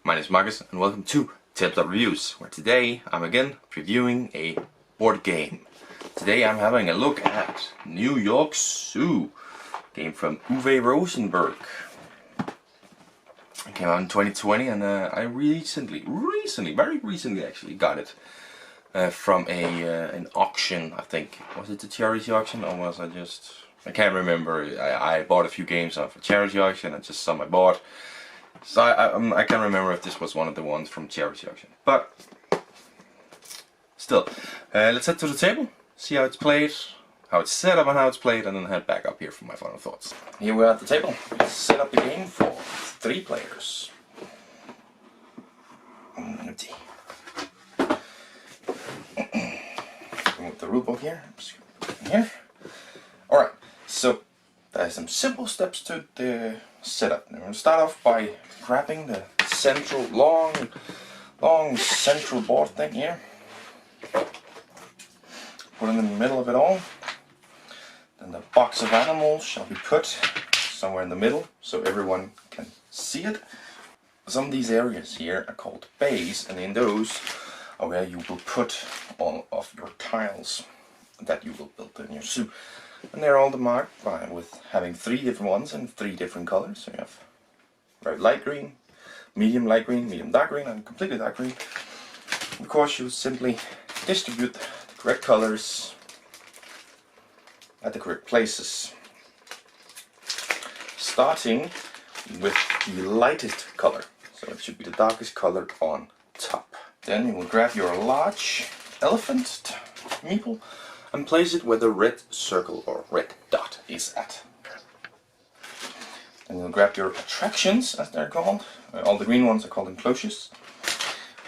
my name is Marcus and welcome to Tabletop Reviews, where today I'm again previewing a board game. Today I'm having a look at New York Zoo, game from Uwe Rosenberg. It came out in 2020 and I very recently actually got it from an auction, I think. Was it the charity auction or was I can't remember. I bought a few games off a charity auction and just some I bought. So I can't remember if this was one of the ones from charity auction. But still, let's head to the table, see how it's played, how it's set up and how it's played, and then head back up here for my final thoughts. Here we are at the table. Let's set up the game for 3 players. Empty. Remove the rulebook here. Just put it in here. Alright, so there's some simple steps to the setup. We're going to start off by grabbing the central, long central board thing here. Put it in the middle of it all. Then the box of animals shall be put somewhere in the middle so everyone can see it. Some of these areas here are called bays, and in those are where you will put all of your tiles that you will build in your zoo. And they're all marked with having 3 different ones in 3 different colors. So you have very light green, medium light green, medium dark green, and completely dark green. Of course, you simply distribute the correct colors at the correct places. Starting with the lightest color. So it should be the darkest color on top. Then you will grab your large elephant meeple and place it where the red circle or red dot is at. Then you'll grab your attractions, as they're called. All the green ones are called enclosures.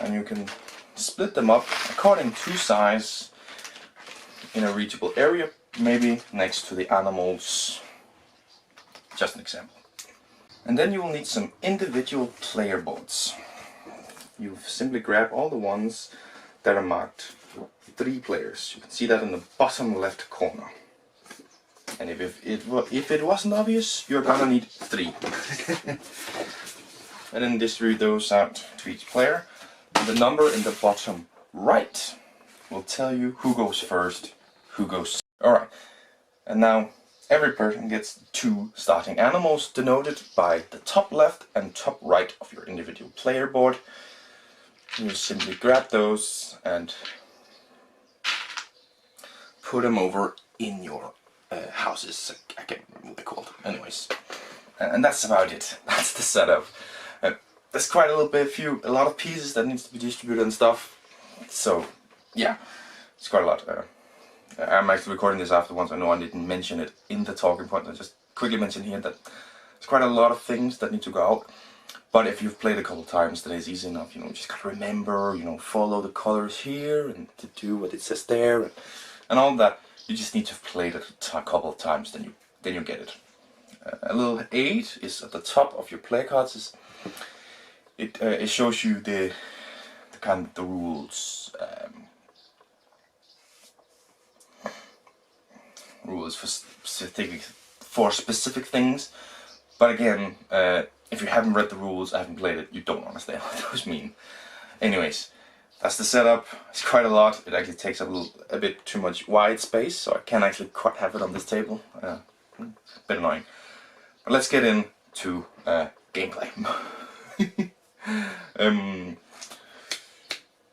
And you can split them up according to size in a reachable area, maybe next to the animals. Just an example. And then you will need some individual player boards. You simply grab all the ones that are marked 3 players. You can see that in the bottom left corner. And if it wasn't obvious, you're gonna need 3. And then distribute those out to each player. And the number in the bottom right will tell you who goes first, who goes second. Alright, and now every person gets 2 starting animals denoted by the top left and top right of your individual player board. You simply grab those and put them over in your houses. I can't remember what they're called. Anyways, and that's about it. That's the setup. There's quite a lot of pieces that needs to be distributed and stuff. So yeah, it's quite a lot. I'm actually recording this afterwards. I know I didn't mention it in the talking point. I just quickly mentioned here that there's quite a lot of things that need to go out. But if you've played a couple times, then it's easy enough. You know, just gotta remember. You know, follow the colors here and to do what it says there. And all that, you just need to have played it a couple of times, then you get it. A little aid is at the top of your play cards. It shows you the rules. Rules for specific things. But again, if you haven't read the rules, haven't played it, you don't understand what those mean. Anyways. That's the setup. It's quite a lot. It actually takes up a bit too much wide space, so I can't actually quite have it on this table. A bit annoying. But let's get into gameplay.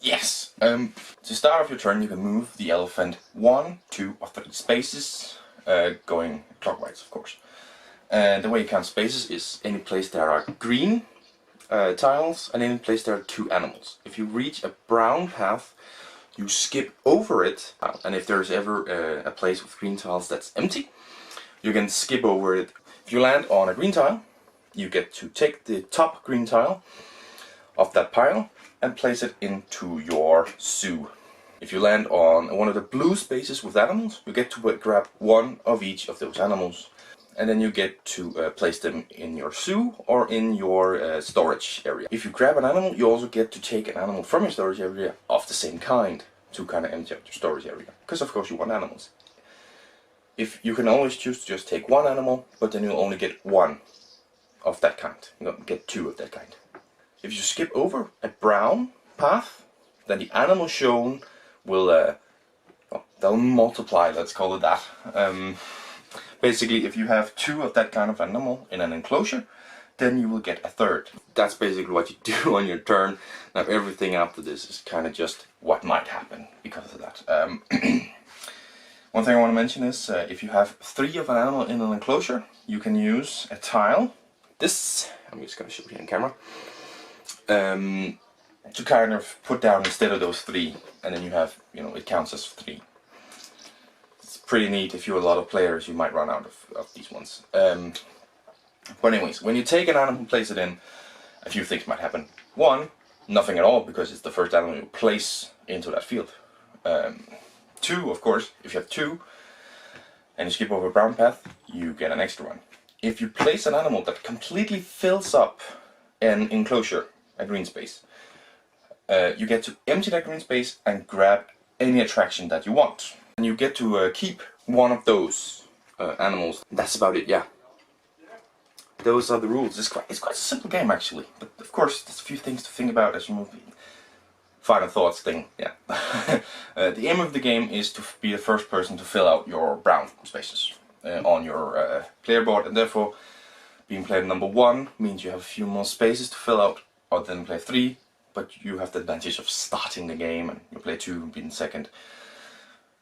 Yes. To start off your turn, you can move the elephant 1, 2, or 3 spaces, going clockwise, of course. And the way you count spaces is any place there are green tiles, and in place there are 2 animals. If you reach a brown path, you skip over it, and if there's ever a place with green tiles that's empty, you can skip over it. If you land on a green tile, you get to take the top green tile of that pile and place it into your zoo. If you land on one of the blue spaces with animals, you get to grab 1 of each of those animals. And then you get to place them in your zoo or in your storage area. If you grab an animal, you also get to take an animal from your storage area of the same kind to kind of empty out your storage area. Because of course you want animals. If you can always choose to just take 1 animal, but then you'll only get 1 of that kind. You don't get 2 of that kind. If you skip over a brown path, then the animal shown will well, they'll multiply, let's call it that. Basically, if you have 2 of that kind of animal in an enclosure, then you will get a 3rd. That's basically what you do on your turn. Now everything after this is kind of just what might happen because of that. One thing I want to mention is if you have 3 of an animal in an enclosure, you can use a tile. This, I'm just going to show it here in camera, to kind of put down instead of those 3, and then you have, you know, it counts as 3. It's pretty neat. If you're a lot of players, you might run out of these ones. But anyways, when you take an animal and place it in, a few things might happen. 1, nothing at all, because it's the first animal you place into that field. 2, of course, if you have 2 and you skip over a brown path, you get an extra one. If you place an animal that completely fills up an enclosure, a green space, you get to empty that green space and grab any attraction that you want. And you get to keep one of those animals. That's about it, yeah. Those are the rules. It's quite a simple game actually, but of course there's a few things to think about as you move. Final thoughts thing, yeah. The aim of the game is to be the first person to fill out your brown spaces on your player board, and therefore being player number 1 means you have a few more spaces to fill out other than player 3, but you have the advantage of starting the game, and you play 2 being second.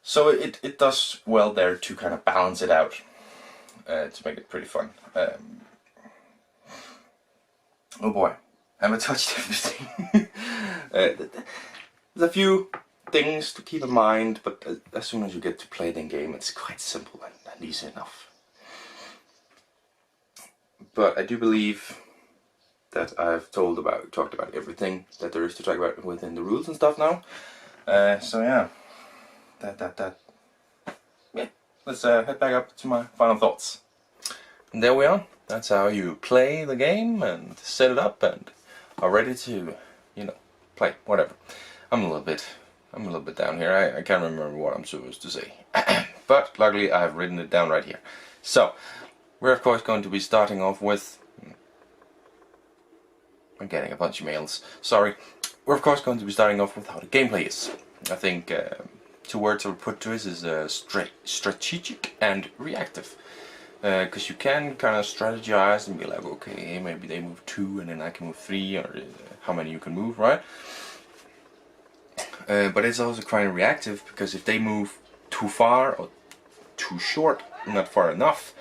So it does well there to kind of balance it out, to make it pretty fun. Oh boy, I haven't touched everything. There's a few things to keep in mind, but as soon as you get to play the game, it's quite simple and easy enough. But I do believe that I've talked about everything that there is to talk about within the rules and stuff now. So yeah, yeah. Let's head back up to my final thoughts. And there we are. That's how you play the game and set it up and are ready to, you know, play, whatever. I'm a little bit down here. I can't remember what I'm supposed to say. But luckily I have written it down right here. So, we're of course going to be starting off with... I'm getting a bunch of mails. Sorry. We're of course going to be starting off with how the gameplay is. I think 2 words I would put to it is strategic and reactive. Because you can kind of strategize and be like, okay, maybe they move 2 and then I can move 3, or how many you can move, right? But it's also kind of reactive, because if they move too far or too short, not far enough,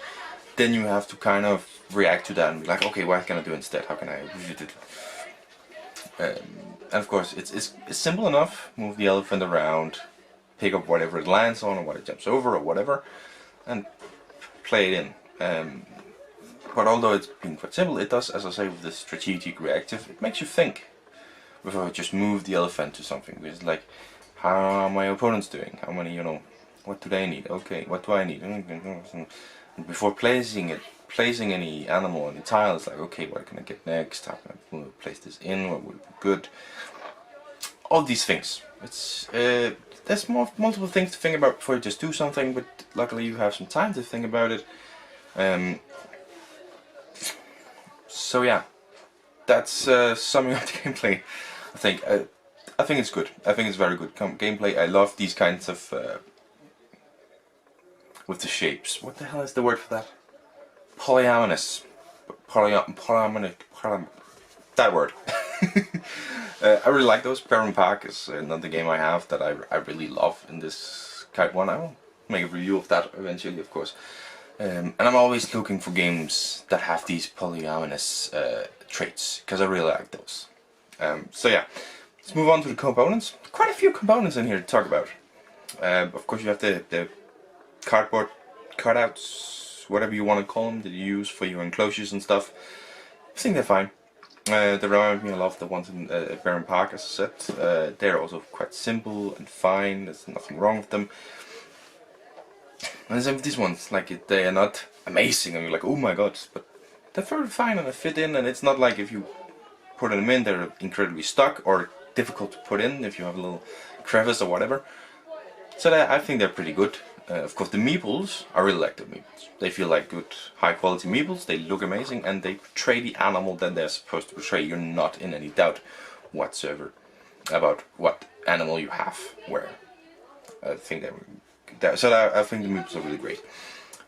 then you have to kind of react to that and be like, okay, what can I do instead? How can I use it? And of course, it's simple enough. Move the elephant around, pick up whatever it lands on or what it jumps over or whatever, and play it in. But although it's been quite simple, it does, as I say, with the strategic reactive, it makes you think before I just move the elephant to something. It's like, how are my opponents doing? How many, you know, what do they need? Okay, what do I need? And before placing any animal on the tile, it's like, okay, what can I get next? How can I place this in? What would be good? All these things. It's there's multiple things to think about before you just do something, but luckily you have some time to think about it. So yeah, that's summing up the gameplay. I think it's good. I think it's very good gameplay. I love these kinds of with the shapes. What the hell is the word for that? Polyamorous. That word. I really like those. Premieren Pack is another game I have that I really love in this kind one. I will make a review of that eventually, of course. And I'm always looking for games that have these polyamorous traits, because I really like those. So yeah, let's move on to the components. Quite a few components in here to talk about. Of course you have the cardboard cutouts, whatever you want to call them, that you use for your enclosures and stuff. I think they're fine. They remind me a lot of the ones in Premieren Pack, as I said. They're also quite simple and fine, there's nothing wrong with them. And same with these ones, like they are not amazing and you're like, oh my god, but they're very fine and they fit in, and it's not like if you put them in they're incredibly stuck or difficult to put in if you have a little crevice or whatever. So I think they're pretty good. Of course, the meeples, I really like the meeples. They feel like good, high-quality meeples. They look amazing, and they portray the animal that they're supposed to portray. You're not in any doubt whatsoever about what animal you have where. I think I think the meeples are really great.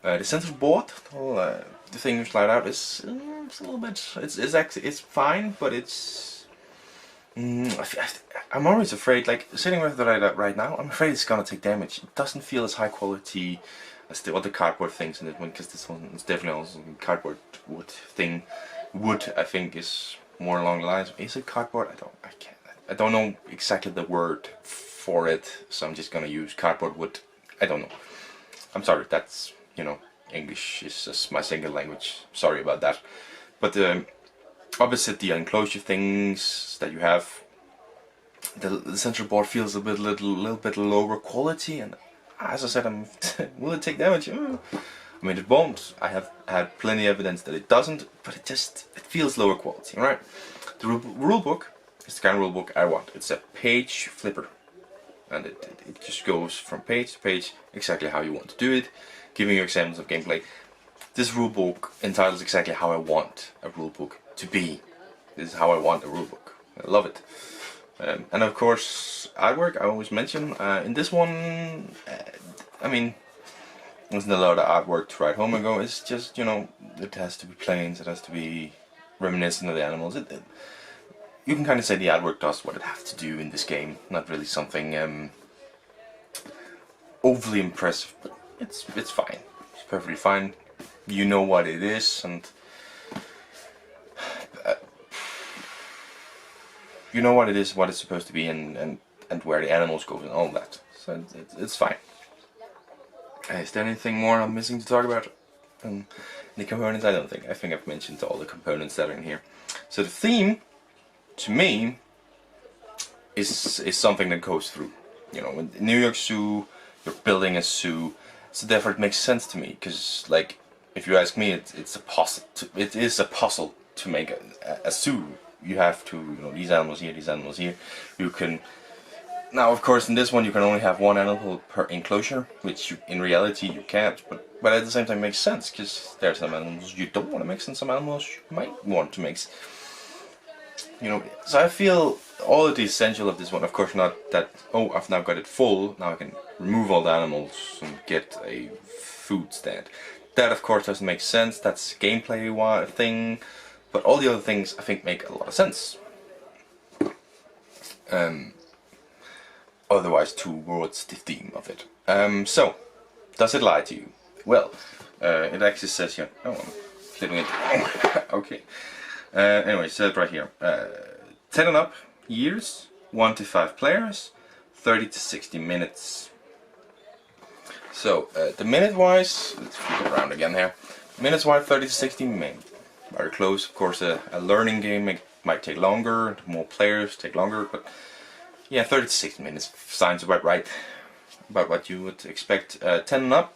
The central board, the thing you slide out, is it's a little bit. It's actually fine, but it's. I'm always afraid, like sitting with it right now, I'm afraid it's gonna take damage. It doesn't feel as high quality as the other cardboard things in it one, because this one is definitely also a cardboard wood thing. Wood, I think, is more along the lines. Is it cardboard? I don't know exactly the word for it, so I'm just gonna use cardboard wood. I don't know. I'm sorry. That's, you know, English is just my single language. Sorry about that. But opposite the enclosure things that you have, the central board feels a little bit lower quality, and as I said, will it take damage? I mean, it won't. I have had plenty of evidence that it doesn't, but it feels lower quality, right? The rule book is the kind of rule book I want. It's a page flipper, and it just goes from page to page exactly how you want to do it, giving you examples of gameplay. This rule book entitles exactly how I want a rule book to be. This is how I want a rule book. I love it. And of course, artwork, I always mention. In this one, I mean, there's not a lot of artwork to write home and go. It's just, you know, it has to be planes, it has to be reminiscent of the animals. You can kind of say the artwork does what it has to do in this game. Not really something overly impressive, but it's fine. It's perfectly fine. You know what it is, and you know what it is, what it's supposed to be, and where the animals go and all that. So it's fine. Is there anything more I'm missing to talk about? The components, I don't think. I think I've mentioned all the components that are in here. So the theme, to me, is something that goes through. You know, in New York Zoo, you're building a zoo, so therefore it makes sense to me. Because, like, if you ask me, it's a puzzle. It is a puzzle to make a zoo. You have to, you know, these animals here, these animals here. You can. Now, of course, in this one you can only have one animal per enclosure, which in reality you can't, but at the same time it makes sense, because there are some animals you don't want to mix and some animals you might want to mix. You know, so I feel all of the essential of this one, of course not that, oh, I've now got it full, now I can remove all the animals and get a food stand. That, of course, doesn't make sense, that's a gameplay thing, but all the other things I think make a lot of sense. Otherwise towards the theme of it. So, does it lie to you? Well, it actually says here, oh, I'm flipping it, okay. Anyway, it says right here, 10 and up years, 1 to 5 players, 30 to 60 minutes. So, the minute-wise, let's flip it around again here, minutes-wise 30 to 60 minutes. Very close, of course, a learning game might take longer, more players take longer, but yeah, 30 to 60 minutes sounds about right, about what you would expect. 10 and up,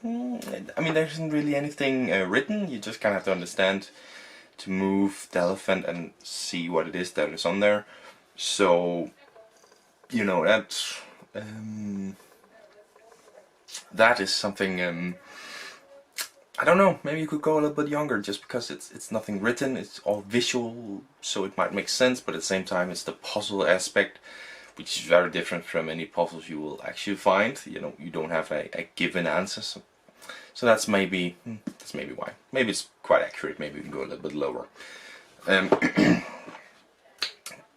I mean, there isn't really anything written, you just kind of have to understand to move the elephant and see what it is that is on there. So, you know, that is something, I don't know, maybe you could go a little bit younger, just because it's nothing written, it's all visual, so it might make sense, but at the same time it's the puzzle aspect, which is very different from any puzzles you will actually find. You know, you don't have a given answer, so that's maybe why. Maybe it's quite accurate, maybe we can go a little bit lower.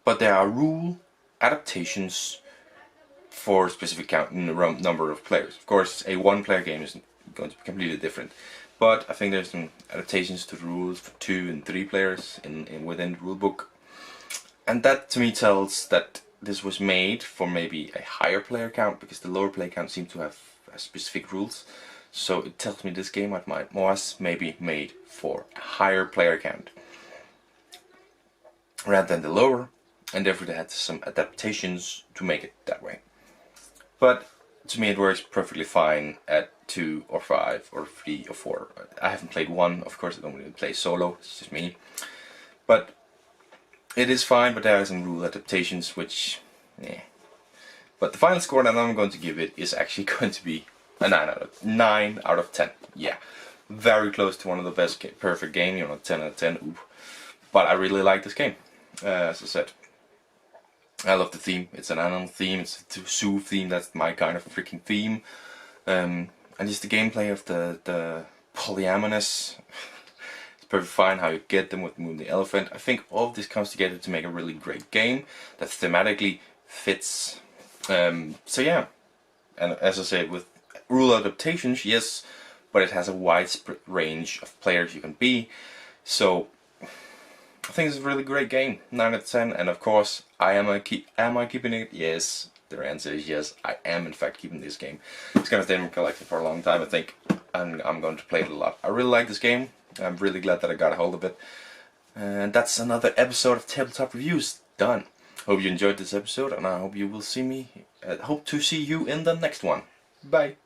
But there are rule adaptations for a specific number of players. Of course, a one-player game is going to be completely different. But I think there's some adaptations to the rules for 2 and 3 players within the rulebook, and that to me tells that this was made for maybe a higher player count, because the lower player count seems to have specific rules. So it tells me this game was maybe made for a higher player count rather than the lower, and therefore they had some adaptations to make it that way. But to me it works perfectly fine at 2 or 5 or 3 or 4. I haven't played 1, of course I don't really play solo, it's just me. But it is fine, but there are some rule adaptations which, yeah. But the final score that I'm going to give it is actually going to be A 9 out of 10. Yeah, very close to one of the best perfect game. 10 out of 10. Ooh. But I really like this game. As I said, I love the theme. It's an animal theme. It's a zoo theme. That's my kind of freaking theme. And just the gameplay of the polyamorous. It's perfect fine how you get them with moving the elephant. I think all of this comes together to make a really great game that thematically fits. So yeah, and as I said, with rule adaptations, yes, but it has a widespread range of players you can be. So I think it's a really great game. 9 out of 10, and of course, am I keeping it? Yes. The answer is yes. I am in fact keeping this game. It's gonna stay in my collection for a long time, I think, and I'm going to play it a lot. I really like this game. I'm really glad that I got a hold of it. And that's another episode of Tabletop Reviews done. Hope you enjoyed this episode, and I hope you will see me. Hope to see you in the next one. Bye.